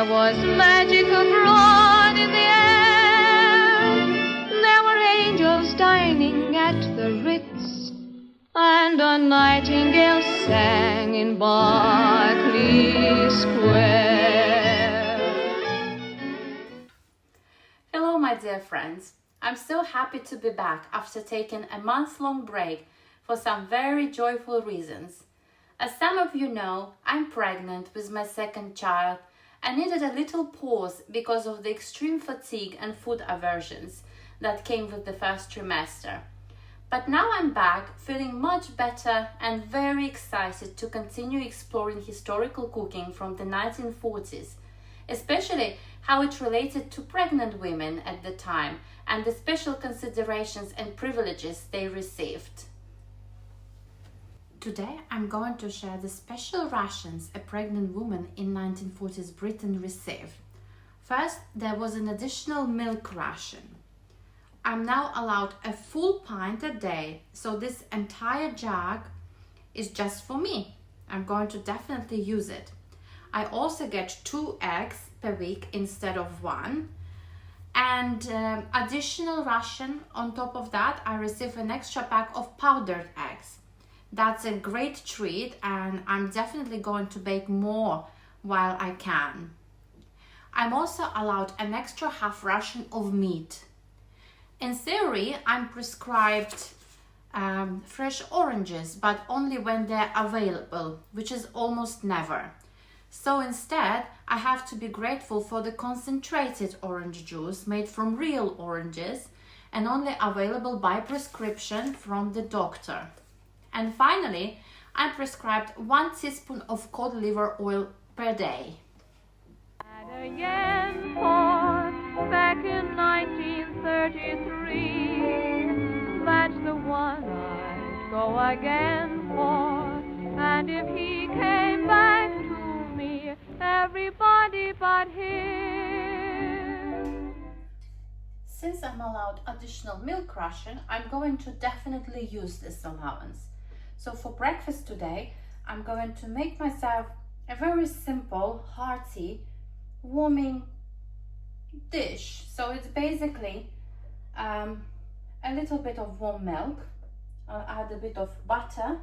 There was magic abroad in the air. There were angels dining at the Ritz, and a nightingale sang in Berkeley Square. Hello, my dear friends. I'm so happy to be back after taking a month-long break for some very joyful reasons. As some of you know, I'm pregnant with my second child and needed a little pause because of the extreme fatigue and food aversions that came with the first trimester. But now I'm back feeling much better and very excited to continue exploring historical cooking from the 1940s, especially how it related to pregnant women at the time and the special considerations and privileges they received. Today I'm going to share the special rations a pregnant woman in 1940s Britain received. First, there was an additional milk ration. I'm now allowed a full pint a day, so this entire jug is just for me. I'm going to definitely use it. I also get 2 eggs per week instead of 1. And additional ration on top of that, I receive an extra pack of powdered eggs. That's a great treat, and I'm definitely going to bake more while I can. I'm also allowed an extra half ration of meat. In theory, I'm prescribed fresh oranges, but only when they're available, which is almost never. So instead, I have to be grateful for the concentrated orange juice made from real oranges and only available by prescription from the doctor. And finally, I'm prescribed 1 teaspoon of cod liver oil per day. At a yen port back in 1933, that's the one I'd go again for. And if he came back to me, everybody but him. Since I'm allowed additional milk ration, I'm going to definitely use this allowance. So for breakfast today, I'm going to make myself a very simple, hearty, warming dish. So it's basically a little bit of warm milk. I'll add a bit of butter,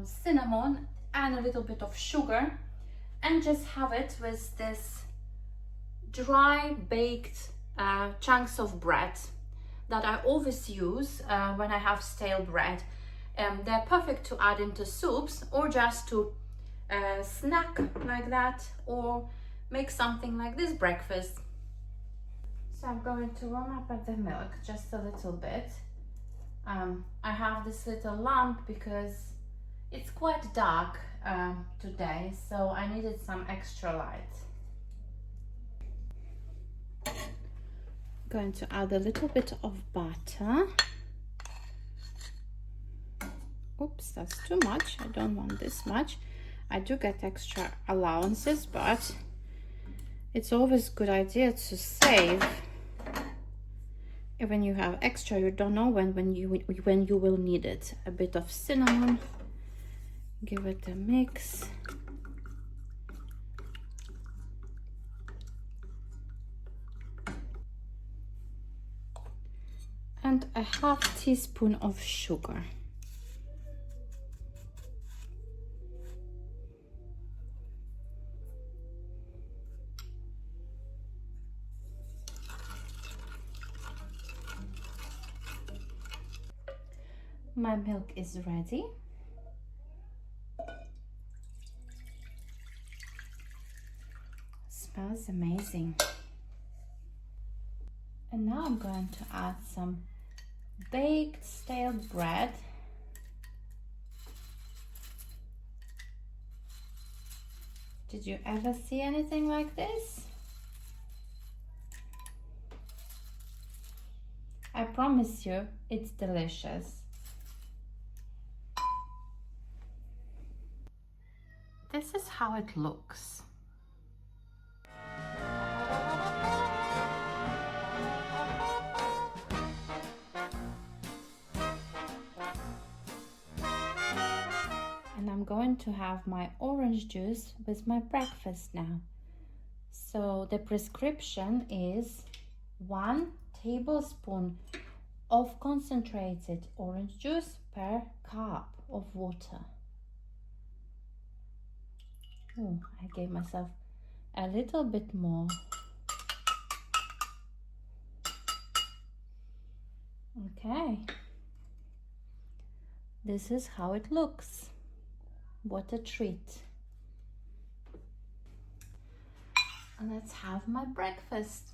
cinnamon, and a little bit of sugar, and just have it with this dry baked chunks of bread that I always use when I have stale bread. They're perfect to add into soups or just to snack like that, or make something like this breakfast. So I'm going to warm up the milk just a little bit. I have this little lamp because it's quite dark today, so I needed some extra light. Going to add a little bit of butter. Oops, that's too much. I don't want this much. I do get extra allowances, but it's always a good idea to save. When you have extra, you don't know when you will need it. A bit of cinnamon. Give it a mix. And a half teaspoon of sugar. My milk is ready. Smells amazing. And now I'm going to add some baked stale bread. Did you ever see anything like this? I promise you, it's delicious. This is how it looks. And I'm going to have my orange juice with my breakfast now. So the prescription is 1 tablespoon of concentrated orange juice per cup of water. Oh, I gave myself a little bit more. Okay. This is how it looks. What a treat. Let's have my breakfast.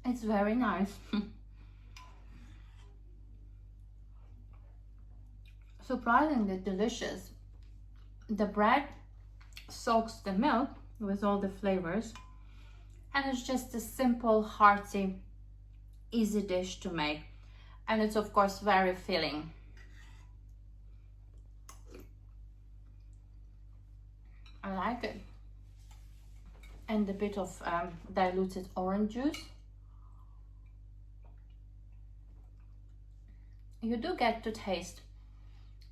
It's very nice. Surprisingly delicious. The bread soaks the milk with all the flavors, and it's just a simple, hearty, easy dish to make, and it's of course very filling. I like it. And a bit of diluted orange juice. You do get to taste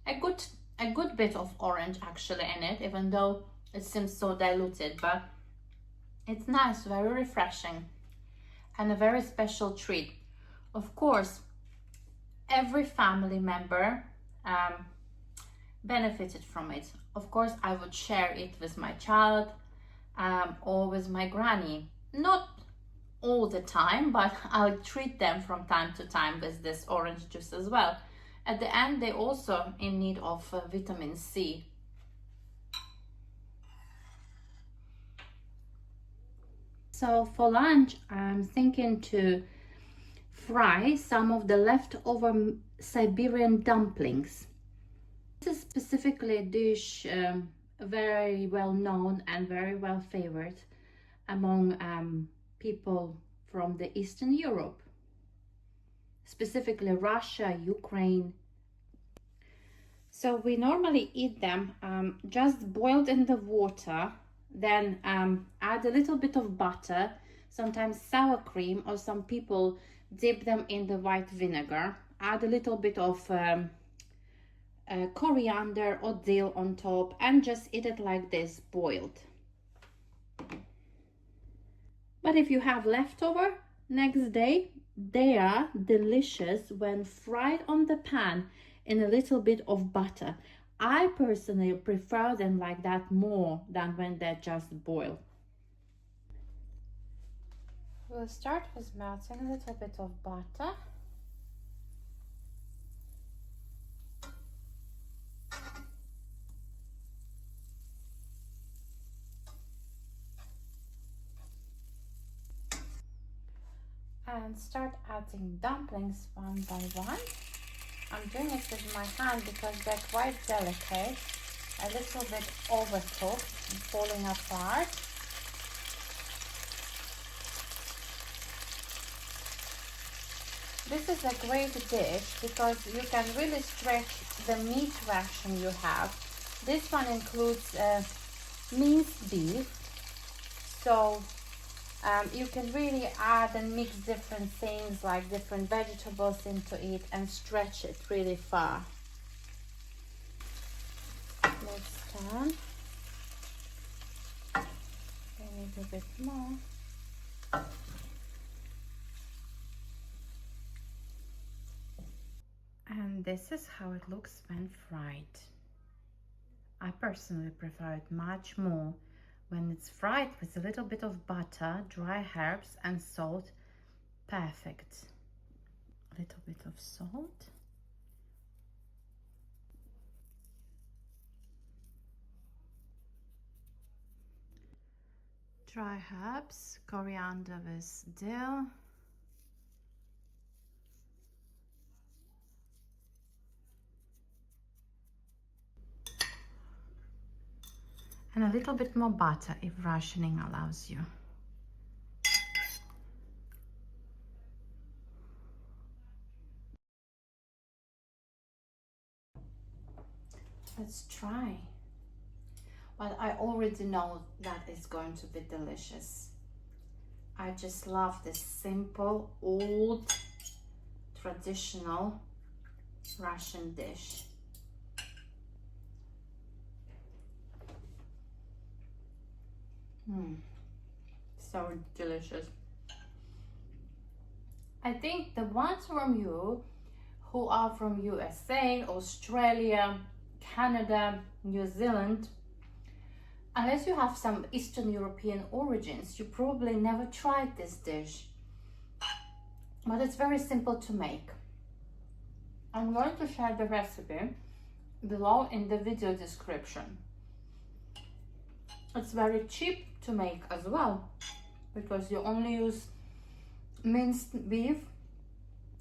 a good bit of orange actually in it, even though it seems so diluted, but it's nice, very refreshing, and a very special treat. Of course, every family member benefited from it. Of course, I would share it with my child or with my granny. Not all the time, but I'll treat them from time to time with this orange juice as well. At the end, they're also in need of vitamin C. So for lunch, I'm thinking to fry some of the leftover Siberian dumplings. This is specifically a dish very well known and very well favored among people from the Eastern Europe, specifically Russia, Ukraine. So we normally eat them just boiled in the water, then add a little bit of butter, sometimes sour cream, or some people dip them in the white vinegar, add a little bit of coriander or dill on top, and just eat it like this, boiled. But if you have leftover next day, they are delicious when fried on the pan in a little bit of butter. I personally prefer them like that more than when they're just boiled. We'll start with melting a little bit of butter. And start adding dumplings one by one. I'm doing it with my hand because they're quite delicate, a little bit overcooked and falling apart. This is a great dish because you can really stretch the meat ration you have. This one includes minced beef, so you can really add and mix different things like different vegetables into it and stretch it really far. Let's turn a little bit more. And this is how it looks when fried. I personally prefer it much more when it's fried with a little bit of butter, dry herbs and salt. Perfect. A little bit of salt. Dry herbs, coriander with dill. And a little bit more butter if rationing allows you. Let's try. Well, I already know that it's going to be delicious. I just love this simple, old, traditional ration dish. So delicious. I think the ones from you who are from USA, Australia, Canada, New Zealand, unless you have some Eastern European origins, you probably never tried this dish. But it's very simple to make. I'm going to share the recipe below in the video description. It's very cheap to make as well, because you only use minced beef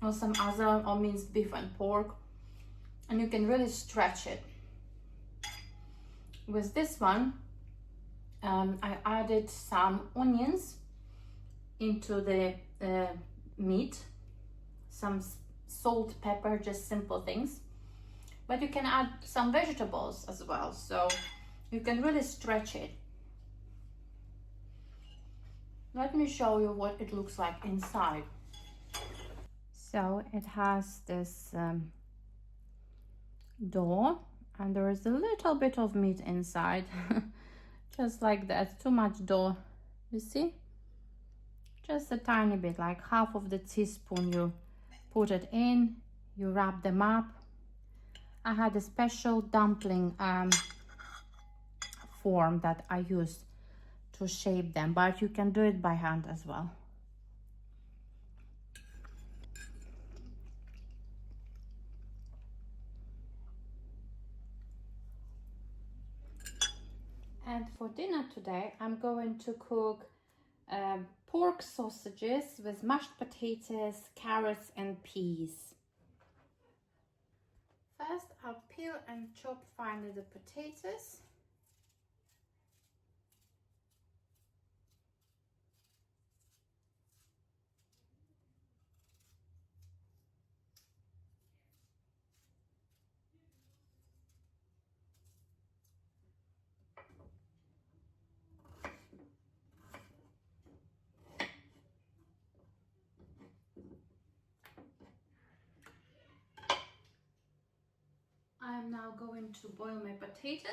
or some other, or minced beef and pork, and you can really stretch it. With this one, I added some onions into the meat, some salt, pepper, just simple things, but you can add some vegetables as well, so you can really stretch it. Let me show you what it looks like inside. So it has this dough, and there is a little bit of meat inside. Just like that, too much dough, you see? Just a tiny bit, like half of the teaspoon. You put it in, you wrap them up. I had a special dumpling form that I used to shape them, but you can do it by hand as well. And for dinner today, I'm going to cook pork sausages with mashed potatoes, carrots and peas. First, I'll peel and chop finely the potatoes. I'm now going to boil my potatoes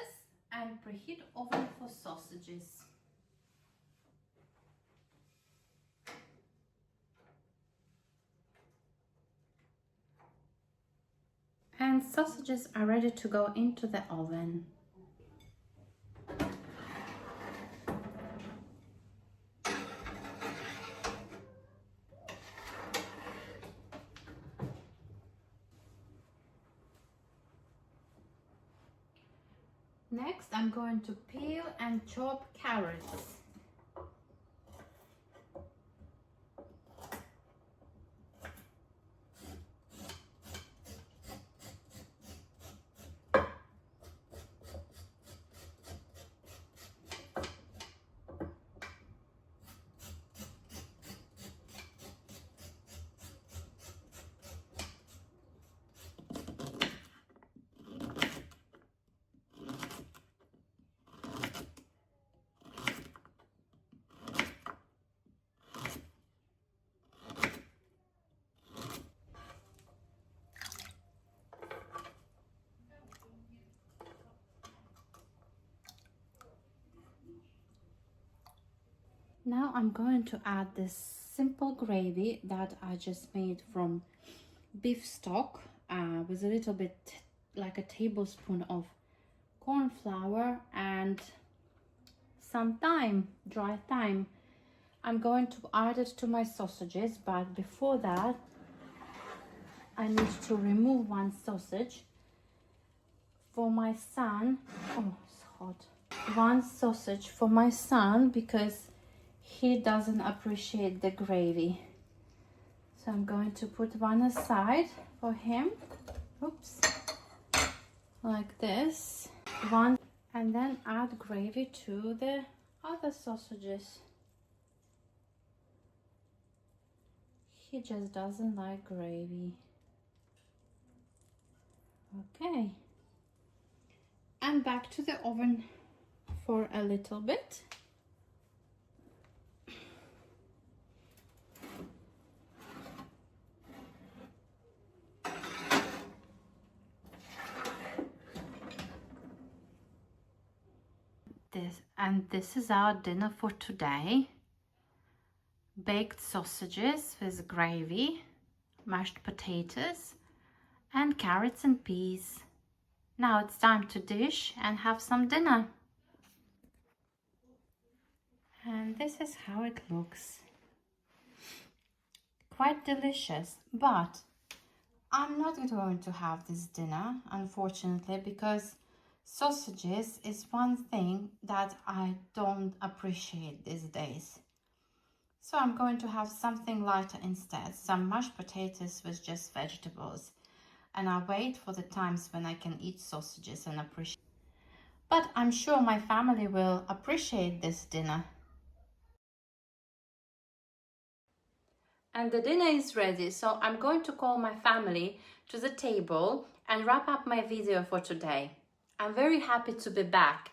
and preheat oven for sausages. And sausages are ready to go into the oven. Next, I'm going to peel and chop carrots. Now I'm going to add this simple gravy that I just made from beef stock with a little bit like a tablespoon of corn flour and some thyme, dry thyme. I'm going to add it to my sausages, but before that I need to remove one sausage for my son. Oh, it's hot. One sausage for my son because he doesn't appreciate the gravy. So I'm going to put one aside for him. Oops. Like this. One, and then add gravy to the other sausages. He just doesn't like gravy. Okay. And back to the oven for a little bit. This is our dinner for today. Baked sausages with gravy, mashed potatoes, and carrots and peas. Now it's time to dish and have some dinner. And this is how it looks. Quite delicious, but I'm not going to have this dinner, unfortunately, because sausages is one thing that I don't appreciate these days. So I'm going to have something lighter instead, some mashed potatoes with just vegetables. And I'll wait for the times when I can eat sausages and appreciate. But I'm sure my family will appreciate this dinner. And the dinner is ready, so I'm going to call my family to the table and wrap up my video for today. I'm very happy to be back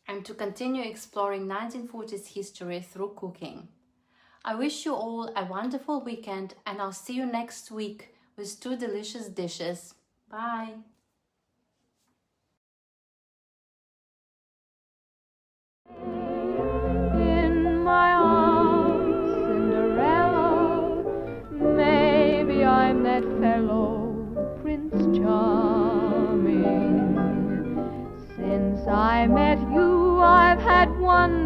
and to continue exploring 1940s history through cooking. I wish you all a wonderful weekend, and I'll see you next week with 2 delicious dishes. Bye! In my arms, Cinderella, maybe I'm that fellow, Prince Charming. Since I met you, I've had one